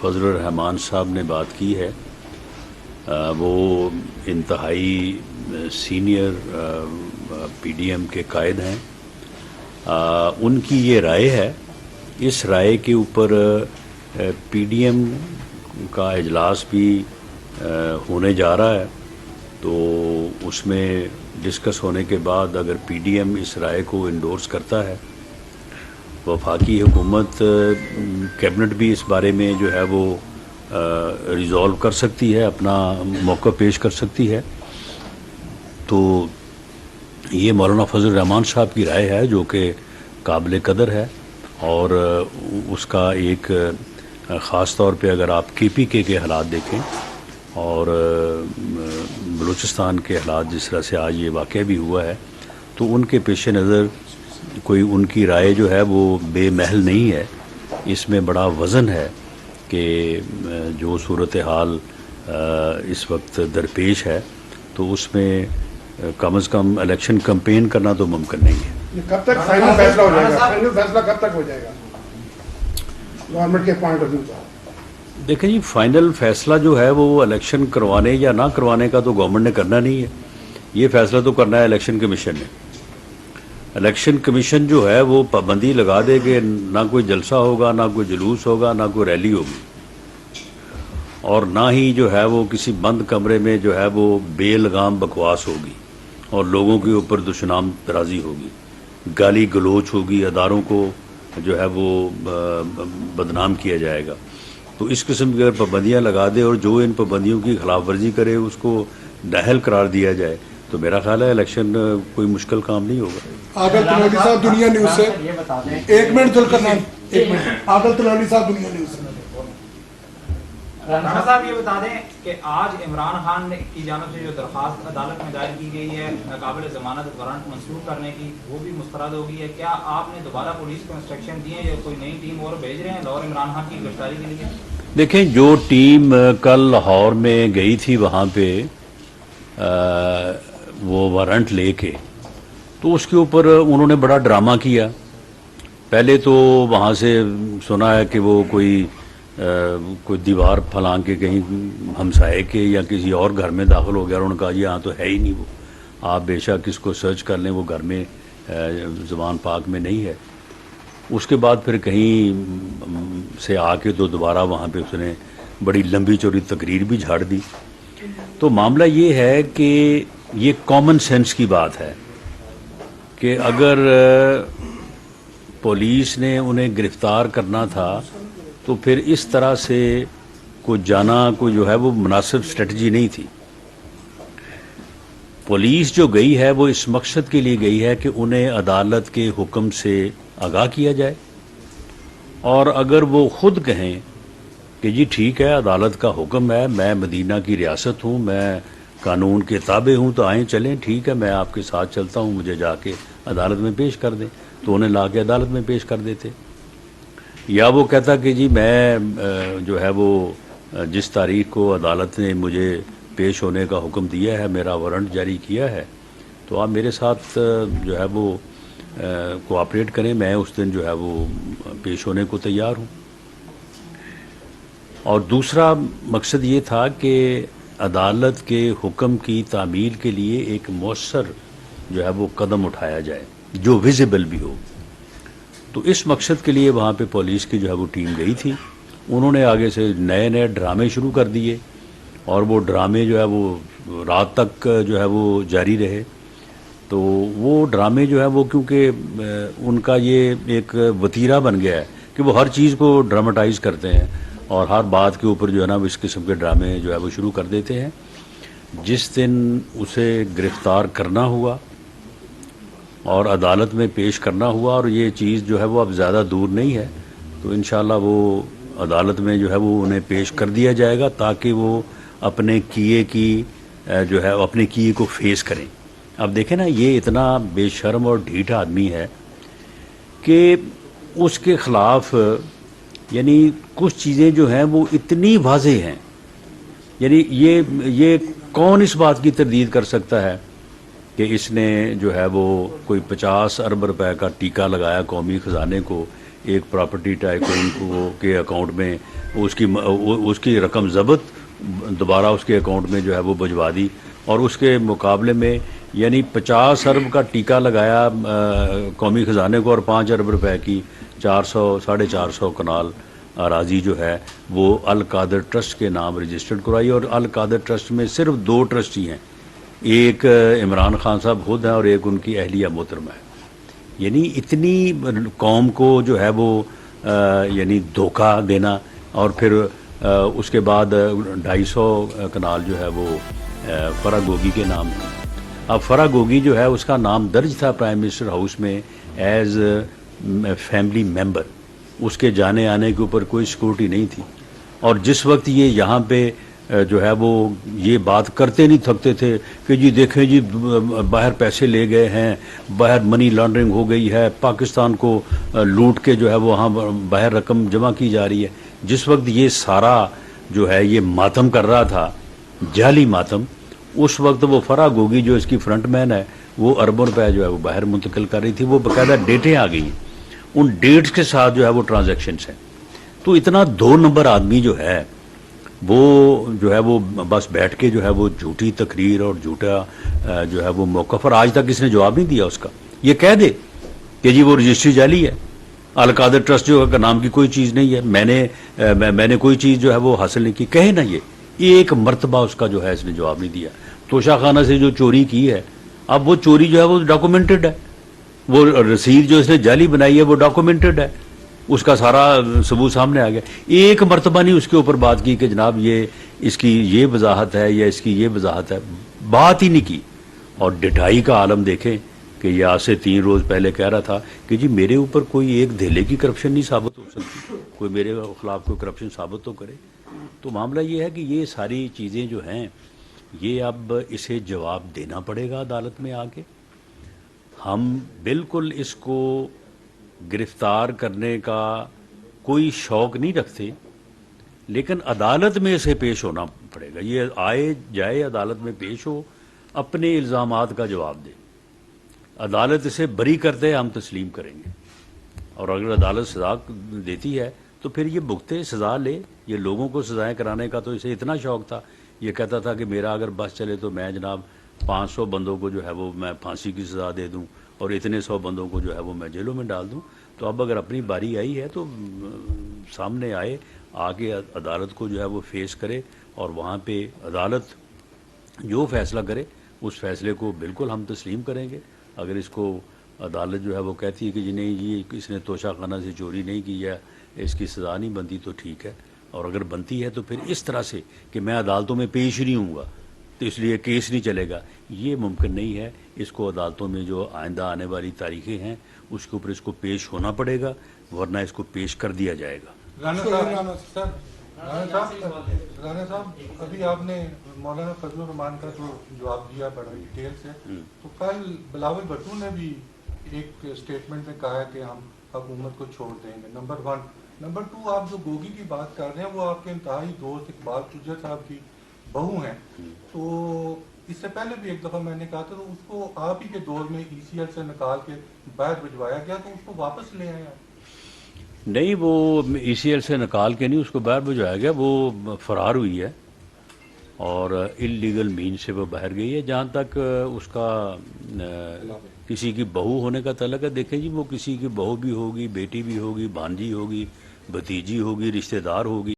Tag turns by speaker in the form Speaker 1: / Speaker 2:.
Speaker 1: فضل الرحمان صاحب نے بات کی ہے وہ انتہائی سینئر پی ڈی ایم کے قائد ہیں. ان کی یہ رائے ہے. اس رائے کے اوپر پی ڈی ایم کا اجلاس بھی ہونے جا رہا ہے, تو اس میں ڈسکس ہونے کے بعد اگر پی ڈی ایم اس رائے کو انڈورس کرتا ہے, وفاقی حکومت کیبنٹ بھی اس بارے میں جو ہے وہ ریزالو کر سکتی ہے, اپنا موقع پیش کر سکتی ہے. تو یہ مولانا فضل الرحمان صاحب کی رائے ہے جو کہ قابل قدر ہے, اور اس کا ایک خاص طور پہ اگر آپ کے پی کے حالات دیکھیں اور بلوچستان کے حالات جس طرح سے آج یہ واقعہ بھی ہوا ہے, تو ان کے پیش نظر کوئی ان کی رائے جو ہے وہ بے محل نہیں ہے. اس میں بڑا وزن ہے کہ جو صورتحال اس وقت درپیش ہے, تو اس میں کم از کم الیکشن کمپین کرنا تو ممکن نہیں ہے.
Speaker 2: کب تک فائنل فیصلہ ہو جائے گا؟ فائنل فیصلہ کب تک ہو جائے گا گورنمنٹ کے پوائنٹ آف ویو سے؟
Speaker 1: دیکھیں جی, فائنل فیصلہ جو ہے وہ الیکشن کروانے یا نہ کروانے کا تو گورنمنٹ نے کرنا نہیں ہے. یہ فیصلہ تو کرنا ہے الیکشن کمیشن نے. الیکشن کمیشن جو ہے وہ پابندی لگا دے کہ نہ کوئی جلسہ ہوگا, نہ کوئی جلوس ہوگا, نہ کوئی ریلی ہوگی, اور نہ ہی جو ہے وہ کسی بند کمرے میں جو ہے وہ بے لگام بکواس ہوگی اور لوگوں کے اوپر دشنام درازی ہوگی, گالی گلوچ ہوگی, اداروں کو جو ہے وہ بدنام کیا جائے گا. تو اس قسم کی اگر پابندیاں لگا دے اور جو ان پابندیوں کی خلاف ورزی کرے اس کو نااہل قرار دیا جائے, تو میرا خیال ہے الیکشن کوئی مشکل کام نہیں ہوگا.
Speaker 2: عادل تلولی صاحب دنیا نیوز سے. ایک منٹ ذوالفقار نام, ایک منٹ. عادل تلولی صاحب دنیا نیوز سے.
Speaker 3: رانا صاحب یہ بتا دیں کہ آج عمران خان کی جانب سے جو درخواست عدالت میں دائر کی گئی ہے قابل ضمانت وارنٹ منسوخ کرنے کی, وہ بھی مسترد ہو گئی ہے. کیا آپ نے دوبارہ پولیس کو انسٹرکشن دیے ہیں یا کوئی نئی ٹیم اور بھیج رہے ہیں لاہور عمران خان کی گرفتاری کے لیے؟
Speaker 1: دیکھیں, جو ٹیم کل لاہور میں گئی تھی وہاں پہ وہ وارنٹ لے کے, تو اس کے اوپر انہوں نے بڑا ڈرامہ کیا. پہلے تو وہاں سے سنا ہے کہ وہ کوئی دیوار پھلانگ کے کہیں ہمسائے کے یا کسی اور گھر میں داخل ہو گیا, اور انہوں نے کہا یہاں تو ہے ہی نہیں وہ, آپ بے شک اس کو سرچ کر لیں, وہ گھر میں زبان پاک میں نہیں ہے. اس کے بعد پھر کہیں سے آ کے تو دوبارہ وہاں پہ اس نے بڑی لمبی چوڑی تقریر بھی جھاڑ دی. تو معاملہ یہ ہے کہ یہ کامن سینس کی بات ہے کہ اگر پولیس نے انہیں گرفتار کرنا تھا تو پھر اس طرح سے کوئی جانا کوئی جو ہے وہ مناسب اسٹریٹجی نہیں تھی. پولیس جو گئی ہے وہ اس مقصد کے لیے گئی ہے کہ انہیں عدالت کے حکم سے آگاہ کیا جائے, اور اگر وہ خود کہیں کہ جی ٹھیک ہے عدالت کا حکم ہے, میں مدینہ کی ریاست ہوں, میں قانون کے تابع ہوں, تو آئیں چلیں, ٹھیک ہے میں آپ کے ساتھ چلتا ہوں, مجھے جا کے عدالت میں پیش کر دیں, تو انہیں لا کے عدالت میں پیش کر دیتے. یا وہ کہتا کہ جی میں جو ہے وہ جس تاریخ کو عدالت نے مجھے پیش ہونے کا حکم دیا ہے, میرا وارنٹ جاری کیا ہے, تو آپ میرے ساتھ جو ہے وہ کوآپریٹ کریں, میں اس دن جو ہے وہ پیش ہونے کو تیار ہوں. اور دوسرا مقصد یہ تھا کہ عدالت کے حکم کی تعمیل کے لیے ایک مؤثر جو ہے وہ قدم اٹھایا جائے جو ویزیبل بھی ہو. تو اس مقصد کے لیے وہاں پہ پولیس کی جو ہے وہ ٹیم گئی تھی. انہوں نے آگے سے نئے نئے ڈرامے شروع کر دیے, اور وہ ڈرامے جو ہے وہ رات تک جو ہے وہ جاری رہے. تو وہ ڈرامے جو ہے وہ کیونکہ ان کا یہ ایک وتیرہ بن گیا ہے کہ وہ ہر چیز کو ڈراماٹائز کرتے ہیں, اور ہر بات کے اوپر جو ہے نا اس قسم کے ڈرامے جو ہے وہ شروع کر دیتے ہیں. جس دن اسے گرفتار کرنا ہوا اور عدالت میں پیش کرنا ہوا, اور یہ چیز جو ہے وہ اب زیادہ دور نہیں ہے, تو انشاءاللہ وہ عدالت میں جو ہے وہ انہیں پیش کر دیا جائے گا تاکہ وہ اپنے کیے کی جو ہے اپنے کیے کو فیس کریں. اب دیکھیں نا, یہ اتنا بے شرم اور ڈھیٹ آدمی ہے کہ اس کے خلاف یعنی کچھ چیزیں جو ہیں وہ اتنی واضح ہیں, یعنی یہ کون اس بات کی تردید کر سکتا ہے کہ اس نے جو ہے وہ کوئی 50 ارب روپے کا ٹیکہ لگایا قومی خزانے کو ایک پراپرٹی ٹائکون کو کے اکاؤنٹ میں اس کی رقم ضبط دوبارہ اس کے اکاؤنٹ میں جو ہے وہ بھجوا دی، اور اس کے مقابلے میں یعنی 50 ارب کا ٹیکہ لگایا قومی خزانے کو، اور 5 ارب روپے کی 400-450 کنال اراضی جو ہے وہ القادر ٹرسٹ کے نام رجسٹرڈ کرائی، اور القادر ٹرسٹ میں صرف 2 ٹرسٹی ہیں، ایک عمران خان صاحب خود ہیں اور ایک ان کی اہلیہ محترمہ ہے۔ یعنی اتنی قوم کو جو ہے وہ یعنی دھوکہ دینا، اور پھر اس کے بعد 250 کنال جو ہے وہ فرا گوگی کے نام ہے۔ اب فرا گوگی جو ہے اس کا نام درج تھا پرائم منسٹر ہاؤس میں ایز فیملی ممبر، اس کے جانے آنے کے اوپر کوئی سیکورٹی نہیں تھی، اور جس وقت یہ یہاں پہ جو ہے وہ یہ بات کرتے نہیں تھکتے تھے کہ جی دیکھیں جی باہر پیسے لے گئے ہیں، باہر منی لانڈرنگ ہو گئی ہے، پاکستان کو لوٹ کے جو ہے وہ وہاں باہر رقم جمع کی جا رہی ہے، جس وقت یہ سارا جو ہے یہ ماتم کر رہا تھا، جعلی ماتم، اس وقت وہ فرا گوگی جو اس کی فرنٹ مین ہے وہ اربوں روپے جو ہے وہ باہر منتقل کر رہی تھی، وہ باقاعدہ ڈیٹیں آ گئی ہیں، ان ڈیٹس کے ساتھ جو ہے وہ ٹرانزیکشنز ہیں۔ تو اتنا 2 نمبر آدمی جو ہے وہ بس بیٹھ کے جو ہے وہ جھوٹی تقریر اور جھوٹا جو ہے وہ موقف، اور آج تک اس نے جواب نہیں دیا اس کا۔ یہ کہہ دے کہ جی وہ رجسٹری جعلی ہے، القادر ٹرسٹ جو کا نام کی کوئی چیز نہیں ہے، میں نے کوئی چیز جو ہے وہ حاصل نہیں کی، کہے نا یہ ایک مرتبہ اس کا جو ہے اس نے جواب نہیں دیا۔ توشہ خانہ سے جو چوری کی ہے، اب وہ چوری جو ہے وہ ڈاکومنٹڈ ہے، وہ رسید جو اس نے جعلی بنائی ہے وہ ڈاکومنٹڈ ہے، اس کا سارا ثبوت سامنے آ گیا۔ ایک مرتبہ نہیں اس کے اوپر بات کی کہ جناب یہ اس کی یہ وضاحت ہے یا اس کی یہ وضاحت ہے، بات ہی نہیں کی۔ اور ڈٹائی کا عالم دیکھیں کہ یہ آج سے 3 روز پہلے کہہ رہا تھا کہ جی میرے اوپر کوئی ایک دھیلے کی کرپشن نہیں ثابت ہو سکتی، کوئی میرے خلاف کوئی کرپشن ثابت تو کرے۔ تو معاملہ یہ ہے کہ یہ ساری چیزیں جو ہیں یہ اب اسے جواب دینا پڑے گا عدالت میں آ کے۔ ہم بالکل اس کو گرفتار کرنے کا کوئی شوق نہیں رکھتے، لیکن عدالت میں اسے پیش ہونا پڑے گا، یہ آئے جائے عدالت میں پیش ہو، اپنے الزامات کا جواب دے۔ عدالت اسے بری کرتے ہم تسلیم کریں گے، اور اگر عدالت سزا دیتی ہے تو پھر یہ بھگتے، سزا لے۔ یہ لوگوں کو سزائیں کرانے کا تو اسے اتنا شوق تھا، یہ کہتا تھا کہ میرا اگر بس چلے تو میں جناب 500 بندوں کو جو ہے وہ میں پھانسی کی سزا دے دوں، اور اتنے 100 بندوں کو جو ہے وہ میں جیلوں میں ڈال دوں۔ تو اب اگر اپنی باری آئی ہے تو سامنے آئے، آگے عدالت کو جو ہے وہ فیس کرے، اور وہاں پہ عدالت جو فیصلہ کرے اس فیصلے کو بالکل ہم تسلیم کریں گے۔ اگر اس کو عدالت جو ہے وہ کہتی ہے کہ جی نہیں جی اس نے توشہ خانہ سے چوری نہیں کی ہے، اس کی سزا نہیں بنتی، تو ٹھیک ہے، اور اگر بنتی ہے تو پھر اس طرح سے کہ میں عدالتوں میں پیش نہیں ہوں گا تو اس لیے کیس نہیں چلے گا، یہ ممکن نہیں ہے۔ اس کو عدالتوں میں جو آئندہ آنے والی تاریخیں ہیں اس کے اوپر اس کو پیش ہونا پڑے گا، ورنہ اس کو پیش کر دیا جائے گا۔
Speaker 4: رانا صاحب ابھی آپ نے مولانا فضل الرحمان کا جو جواب دیا بڑا ڈیٹیل سے، تو کل بلاول بھٹو نے بھی ایک اسٹیٹمنٹ میں کہا ہے کہ ہم حکومت کو چھوڑ دیں گے، نمبر 1۔ نمبر 2، آپ جو گوگی کی بات کر رہے ہیں وہ آپ کے انتہائی دوست اقبال چجر صاحب کی بہو ہیں، تو اس سے پہلے بھی ایک دفعہ میں نے کہا تھا تو اس کو آپ ہی کے دور میں ای سی ایل سے نکال کے باہر بھجوایا گیا، تو اس کو واپس لے آئے آپ؟
Speaker 1: نہیں، وہ ای سی ایل سے نکال کے نہیں اس کو باہر بھجوایا گیا، وہ فرار ہوئی ہے اور انلیگل مین سے وہ باہر گئی ہے۔ جہاں تک اس کا کسی کی بہو ہونے کا تعلق ہے، دیکھیں جی وہ کسی کی بہو بھی ہوگی، بیٹی بھی ہوگی، بھانجی ہوگی، بھتیجی ہوگی، رشتہ دار ہوگی۔